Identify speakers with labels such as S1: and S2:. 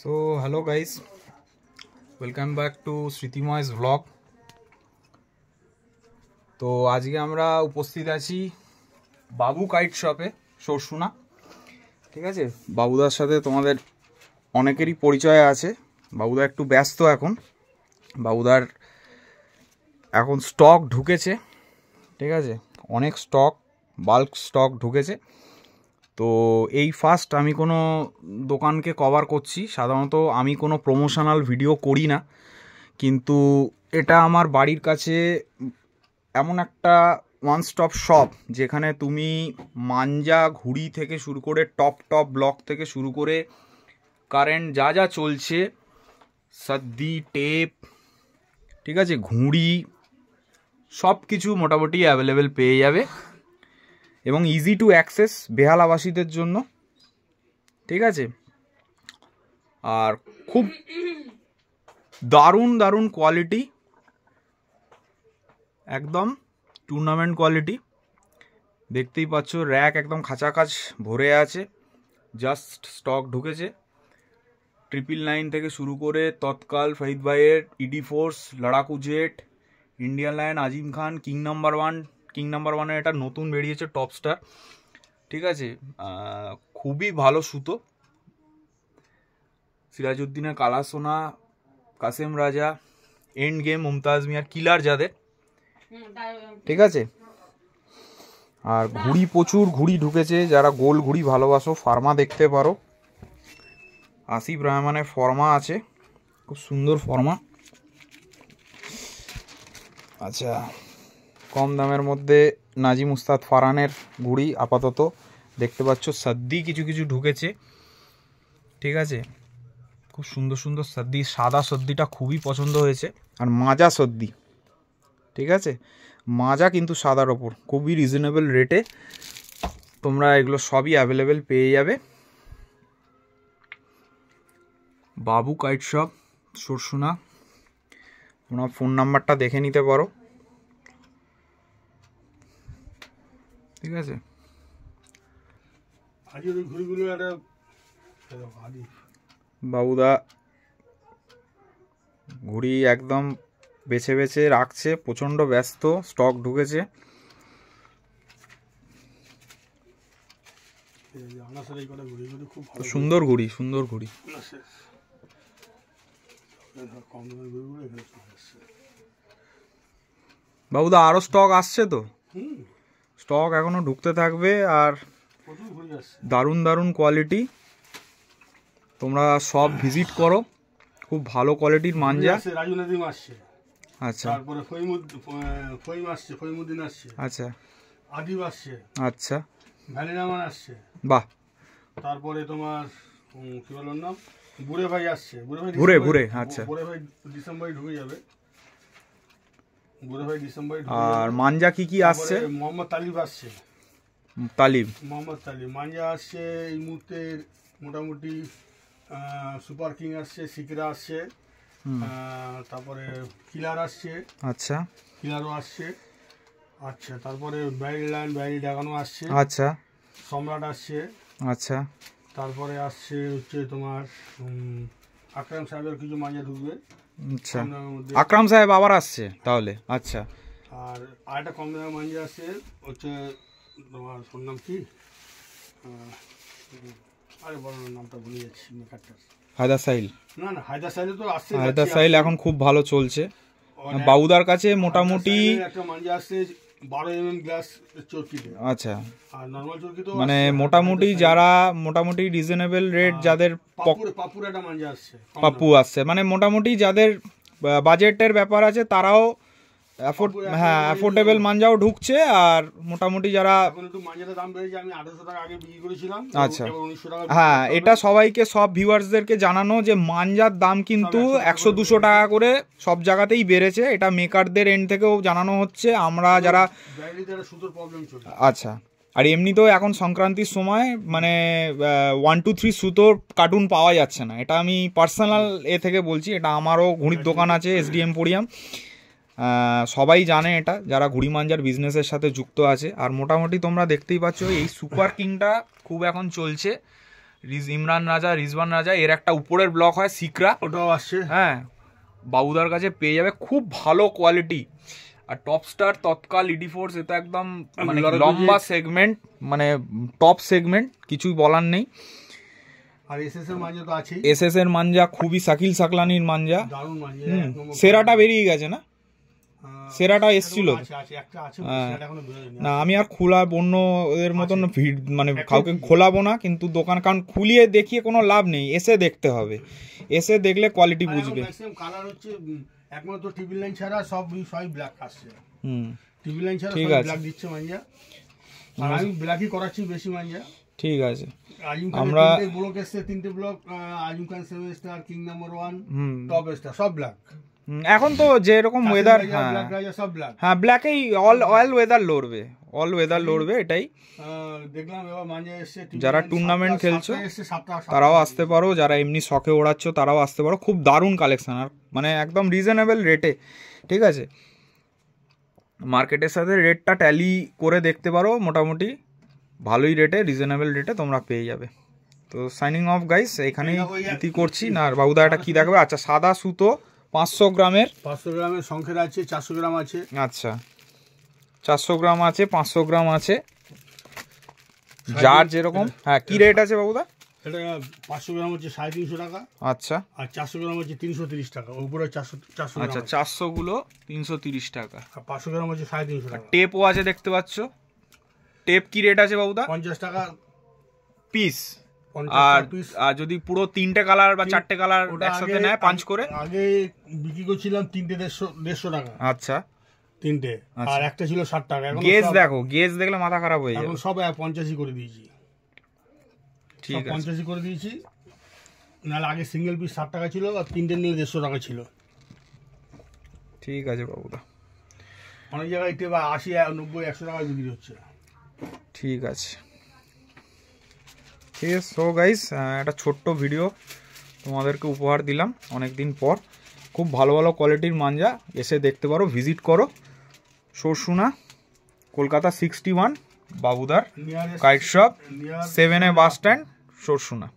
S1: So hello guys, welcome back to Smritimoy's blog. তো আজকে আমরা উপস্থিত আছি বাবু কাইট শপে, সরসুনা। ঠিক আছে, বাবুদার সাথে তোমাদের অনেকেরই পরিচয় আছে। বাবুদা একটু ব্যস্ত এখন, বাবুদার এখন স্টক ঢুকেছে। ঠিক আছে, অনেক স্টক, বাল্ক স্টক ঢুকেছে। তো এই ফার্স্ট আমি কোনো দোকানকে কভার করছি। সাধারণত আমি কোনো প্রমোশনাল ভিডিও করি না, কিন্তু এটা আমার বাড়ির কাছে এমন একটা ওয়ান স্টপ শপ যেখানে তুমি মাঞ্জা ঘুড়ি থেকে শুরু করে টপ ব্লক থেকে শুরু করে কারেন্ট যা যা চলছে, সদ্দি, টেপ, ঠিক আছে, ঘুড়ি, সব কিছু মোটামুটি অ্যাভেলেবেল পেয়ে যাবে এবং ইজি টু অ্যাক্সেস বেহালাবাসীদের জন্য। ঠিক আছে, আর খুব দারুণ দারুণ কোয়ালিটি, একদম টুর্নামেন্ট কোয়ালিটি। দেখতেই পাচ্ছ, র্যাক একদম খাঁচাখাচ ভরে আছে, জাস্ট স্টক ঢুকেছে। 999 থেকে শুরু করে তৎকাল, ফরিদ ভাইয়ের, ইডি ফোর্স, লড়াকু জেট, ইন্ডিয়ান লায়ন, আজিম খান, কিং নাম্বার ওয়ানের এটা নতুন বেরিয়েছে, টপ স্টার। ঠিক আছে, খুবই ভালো সুতো। সিরাজউদ্দিনের কালা সোনা, কাসেম রাজা, এন্ড গেম, মুমতাজ মিয়ার, কিলার যাদের। ঠিক আছে, আর ঘুড়ি, প্রচুর ঘুড়ি ঢুকেছে। যারা গোল ঘুড়ি ভালোবাসো, ফার্মা দেখতে পারো। আসিফ রহমানের ফর্মা আছে, খুব সুন্দর ফর্মা। আচ্ছা, কম দামের মধ্যে নাজিম উস্তাদ ফারহানের ঘুড়ি আপাতত দেখতে পাচ্ছ। সদ্দি কিছু কিছু ঢুকেছে। ঠিক আছে, খুব সুন্দর সুন্দর সদ্দি। সাদা সদ্দিটা খুবই পছন্দ হয়েছে, আর মাজা সদ্দি। ঠিক আছে, মাজা কিন্তু সাদার ওপর, খুবই রিজনেবল রেটে তোমরা এগুলো সবই অ্যাভেলেবেল পেয়ে যাবে। বাবু কাইট শপ, সরসুনা। তোমরা ফোন নাম্বারটা দেখে নিতে পারো। ঠিক আছে, বাবুদা ঘুড়ি একদম বেছে বেছে রাখছে, প্রচণ্ড ব্যস্ত, স্টক ঢুকেছে। সুন্দর ঘুড়ি, সুন্দর ঘুড়ি। বাবুদা আরো স্টক আসছে তো, স্টক এখনো ঢুকতে থাকবে, আর দারুণ দারুণ কোয়ালিটি। তোমরা সব ভিজিট করো, খুব ভালো কোয়ালিটির মাঞ্জা। আচ্ছা,
S2: তারপরে ফহিম আসছে, ফহিমউদ্দিন আসছে,
S1: আচ্ছা,
S2: আদিব আসছে,
S1: আচ্ছা,
S2: ভ্যালিনামান আসছে,
S1: বাহ।
S2: তারপরে তোমার কি বললাম না, বুড়ে ভাই আসছে,
S1: বুড়ে, আচ্ছা,
S2: বুড়ে ভাই ডিসেম্বরে ঢুকে যাবে, বুড়ে ভাই ডিসেম্বরে।
S1: আর মাঞ্জা কি কি আসছে?
S2: মোহাম্মদ তালিব আসছে, মোহাম্মদ তালিব মাঞ্জা আসছে এই মুহূর্তে। মোটামুটি সুপার কিং আসছে, সিকরা আসছে, তারপরে কিলার আসছে,
S1: আচ্ছা,
S2: কিলারও আসছে। আচ্ছা, তারপরে ব্যারি ডাগানো আসছে,
S1: আচ্ছা,
S2: সম্রাট আসছে,
S1: আচ্ছা,
S2: তারপরে আসছে হচ্ছে তোমার আকরাম সাহেবের কিছু মাঞ্জা ঢুকবে।
S1: আচ্ছা, আকরাম সাহেব আবার আসছে তাহলে। আচ্ছা,
S2: আর আরেকটা কম দামের মাঞ্জা আছে হচ্ছে তোমার, নাম কি, আরে বড় নামটা ভুলে যাচ্ছি মেকারটার।
S1: হায়দার সাহিল।
S2: না, হায়দার সাহিল তো আসছে,
S1: হায়দার সাহিল এখন খুব ভালো চলছে বাবুদার কাছে মোটামুটি।
S2: একটা মাঞ্জা আসছে 12 mm গ্লাস চরকিতে।
S1: আচ্ছা,
S2: আর নরমাল চরকি তো
S1: মানে মোটামুটি যারা মোটামুটি রিজনেবল রেট, যাদের
S2: পাপুর একটা মাঞ্জা আসছে,
S1: পাপ্পু আসছে, মানে মোটামুটি যাদের বাজেটের ব্যাপার আছে তারাও অ্যাফোর্ডেবল মাঞ্জাও ঢুকছে। আর মোটামুটি যারা,
S2: একটু মাঞ্জার দাম বেড়েছে, আমি 1800 টাকা আগে বিক্রি করেছিলাম।
S1: আচ্ছা, হ্যাঁ, এটা সবাইকে, সব ভিউয়ার্সদেরকে জানানো যে মাঞ্জার দাম কিন্তু 100-200 টাকা করে সব জায়গাতেই বেড়েছে। এটা মেকারদের এন্ড থেকেও জানানো হচ্ছে। আমরা যারা, আচ্ছা, আর এমনিতেও এখন সংক্রান্তির সময় মানে 1 2 3 সুতোর কার্টুন পাওয়া যাচ্ছে না। এটা আমি পার্সোনাল থেকে বলছি, এটা আমারও ঘুড়ির দোকান আছে, এসডি এম্পোরিয়াম, সবাই জানে এটা, যারা ঘুড়ি মাঞ্জার বিজনেসের সাথে যুক্ত আছে। আর মোটামুটি তোমরা দেখতেই পাচ্ছ এই সুপার কিংটা খুব এখন চলছে। ইমরান রাজা, রিজওয়ান রাজা, এর একটা উপরের ব্লক হয় সিকরা,
S2: ওটাও আসছে।
S1: হ্যাঁ বাবুদার কাছে পেয়ে যাবে, খুব ভালো কোয়ালিটি। আর টপ স্টার তৎকাল ইডি ফোর্স, এটা একদম মানে লম্বা সেগমেন্ট, মানে টপ সেগমেন্ট, কিছুই বলার নেই।
S2: আর এসএস এর মাঞ্জা তো আছেই,
S1: এসএস এর মাঞ্জা খুবই শাকিল সাকলানির মাঞ্জা,
S2: দারুণ মাঞ্জা।
S1: সেরাটা বেরিয়ে গেছে না, সেরাটা এসছিল
S2: হ্যাঁ।
S1: না, আমি আর খোলা অন্য এর মতন ভিড় মানে কাউকে খোলাবো না, কিন্তু দোকান কারণ খুলিয়ে দেখিয়ে কোনো লাভ নেই, এসে দেখতে হবে, এসে দেখলে কোয়ালিটি বুঝবে।
S2: কালার হচ্ছে একমাত্র টিভি লাইন ছাড়া সবই ব্ল্যাক আসছে, টিভি লাইন ছাড়া
S1: ঠিক
S2: সব
S1: আছে,
S2: ব্ল্যাক দিচ্ছে মাঞ্জা। আর আমি ব্ল্যাকই করাচ্ছি বেশি মাঞ্জা।
S1: ঠিক আছে,
S2: আমরা ব্লক এসছে, 3টে block, Azam Khan 7 star, king number 1, top star, সব ব্ল্যাক।
S1: এখন তো যেরকম ওয়েদার, হ্যাঁ ব্ল্যাকেই অল ওয়েদার লড়বে, অল ওয়েদার লড়বে, এটাই
S2: দেখলাম। এবার মাঞ্জা এসছে,
S1: যারা টুর্নামেন্ট খেলছো তারাও আসতে পারো, যারা এমনি শখে ওড়াচ্ছ তারাও আসতে পারো, খুব দারুণ কালেকশন, আর মানে একদম রিজনেবল রেটে, ঠিক আছে। মার্কেটের সাথে রেটটা ট্যালি করে দেখতে পারো, মোটামুটি ভালোই রেটে, রিজনেবল রেটে তোমরা পেয়ে যাবে। তো সাইনিং অফ গাইস, এখানেই ইতি করছি না। আর বাবুদা এটা কি দেখবে? আচ্ছা, সাদা সুতো 500 গ্রামের,
S2: 500 গ্রামের সংখ্যার আছে, 400 গ্রাম আছে।
S1: আচ্ছা 400 গ্রাম আছে, 500 গ্রাম আছে, যার যেরকম। হ্যাঁ, কি রেট আছে বাবুদা?
S2: এটা 500 গ্রাম হচ্ছে 350 টাকা।
S1: আচ্ছা,
S2: আর 400 গ্রাম হচ্ছে 330 টাকা, উপরে 400।
S1: আচ্ছা 400 গুলো 330 টাকা,
S2: আর 500 গ্রাম হচ্ছে 350 টাকা।
S1: টেপও আছে দেখতে পাচ্ছ, টেপ কি রেট আছে বাবুদা?
S2: 50 টাকা
S1: পিস। আর যদি পুরো 3টে কালার বা 4টে কালার একসাথে নেয় 5 করে,
S2: আগে বিক্রি করছিলাম 3টে 150 টাকা।
S1: আচ্ছা
S2: 3টে, আর একটা ছিল 60 টাকা। এখন
S1: গেজ দেখো, গেজ দেখলে মাথা খারাপ হয়ে যাবে।
S2: এখন সব 50 করে দিয়েছি,
S1: ঠিক আছে
S2: 50 করে দিয়েছি। নাহলে আগে সিঙ্গেল পিস 60 টাকা ছিল, আর 3টে নিলে 150 টাকা ছিল।
S1: ঠিক আছে বাবুদা,
S2: অনেক জায়গায় 80, 90, 100 টাকা বিক্রি হচ্ছে।
S1: ঠিক আছে, ঠিক আছে। সো গাইস, একটা ছোট্ট ভিডিও তোমাদেরকে উপহার দিলাম অনেক দিন পর। খুব ভালো ভালো কোয়ালিটির মাঞ্জা, এসে দেখতে পারো, ভিজিট করো। সরসুনা, কলকাতা 61, বাবুদার kite shop, 7A bus stand, Sarsuna.